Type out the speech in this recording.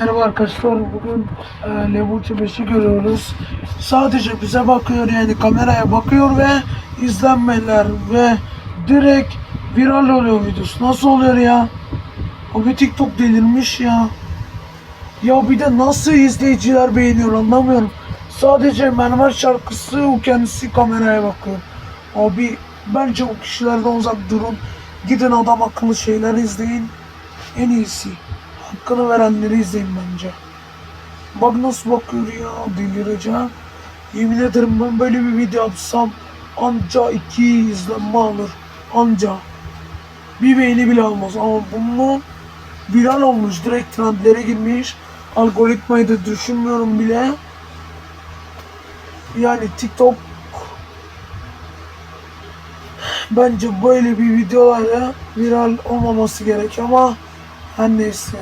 Merhaba arkadaşlar, bugün Levuçi 5'i görüyoruz. Sadece bize bakıyor, yani kameraya bakıyor ve izlenmeler ve direkt viral oluyor videosu. Nasıl oluyor ya? Abi TikTok delirmiş ya. Ya bir de nasıl izleyiciler beğeniyor anlamıyorum. Sadece Mermer şarkısı o kendisi kameraya bakıyor. Abi bence o kişilerden uzak durun. Gidin adam akıllı şeyler izleyin. En iyisi. Hakkını verenleri izleyin bence. Bak nasıl bakıyor ya, delireceğim. Yemin ederim ben böyle bir video atsam anca 2 izlenme alır. Anca. Bir beğeni bile almaz ama bunu viral olmuş, direkt trendlere girmiş. Algoritmayı da düşünmüyorum bile. Yani TikTok bence böyle bir videolarla viral olmaması gerek ama her neyse.